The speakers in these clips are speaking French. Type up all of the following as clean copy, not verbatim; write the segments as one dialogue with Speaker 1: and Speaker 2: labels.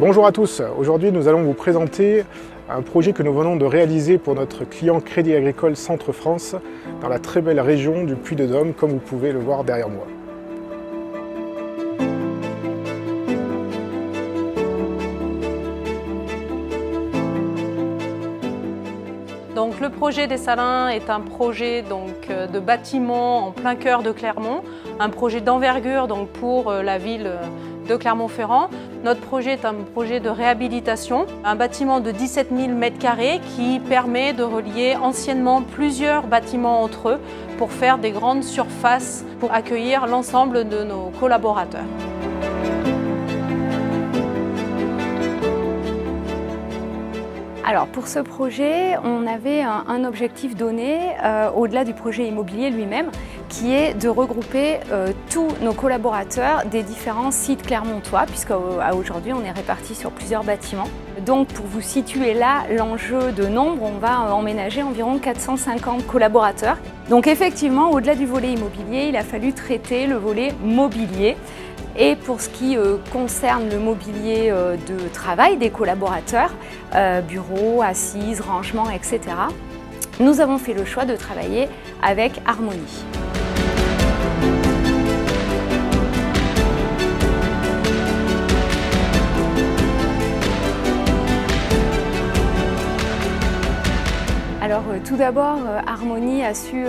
Speaker 1: Bonjour à tous, aujourd'hui nous allons vous présenter un projet que nous venons de réaliser pour notre client Crédit Agricole Centre-France dans la très belle région du Puy-de-Dôme, comme vous pouvez le voir derrière moi.
Speaker 2: Donc, le projet des Salins est un projet de bâtiment en plein cœur de Clermont, un projet d'envergure pour la ville de Clermont-Ferrand. Notre projet est un projet de réhabilitation, un bâtiment de 17 000 m² qui permet de relier anciennement plusieurs bâtiments entre eux pour faire des grandes surfaces pour accueillir l'ensemble de nos collaborateurs.
Speaker 3: Alors pour ce projet, on avait un objectif donné au-delà du projet immobilier lui-même, qui est de regrouper tous nos collaborateurs des différents sites clermontois, puisqu'à aujourd'hui on est répartis sur plusieurs bâtiments. Donc pour vous situer là, l'enjeu de nombre, on va emménager environ 450 collaborateurs. Donc effectivement, au-delà du volet immobilier, il a fallu traiter le volet mobilier. Et pour ce qui concerne le mobilier de travail des collaborateurs, bureaux, assises, rangements, etc., nous avons fait le choix de travailler avec Harmonie. Alors tout d'abord, Harmonie a su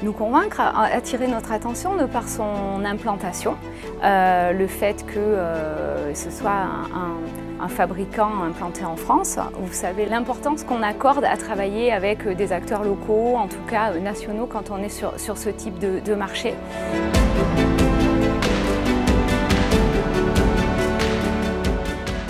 Speaker 3: nous convaincre, attirer notre attention de par son implantation, le fait que ce soit un fabricant implanté en France. Vous savez l'importance qu'on accorde à travailler avec des acteurs locaux, en tout cas nationaux, quand on est sur ce type de marché.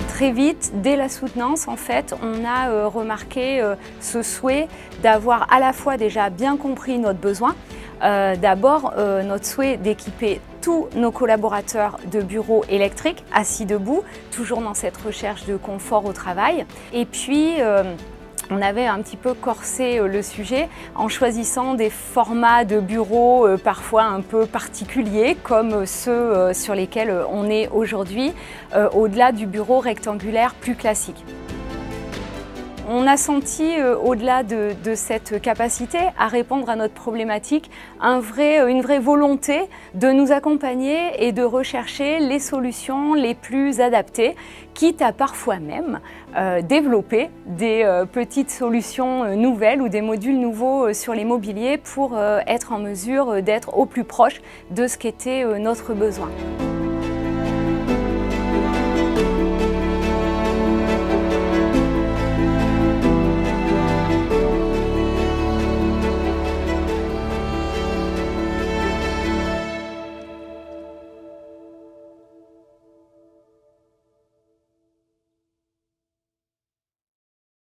Speaker 3: Très vite, dès la soutenance, en fait, on a remarqué ce souhait d'avoir à la fois déjà bien compris notre besoin, d'abord notre souhait d'équiper tous nos collaborateurs de bureaux électriques, assis debout, toujours dans cette recherche de confort au travail. Et puis, on avait un petit peu corsé le sujet en choisissant des formats de bureaux parfois un peu particuliers, comme ceux sur lesquels on est aujourd'hui, au-delà du bureau rectangulaire plus classique. On a senti, au-delà de cette capacité à répondre à notre problématique, une vraie volonté de nous accompagner et de rechercher les solutions les plus adaptées, quitte à parfois même développer des petites solutions nouvelles ou des modules nouveaux sur les mobiliers pour être en mesure d'être au plus proche de ce qu'était notre besoin.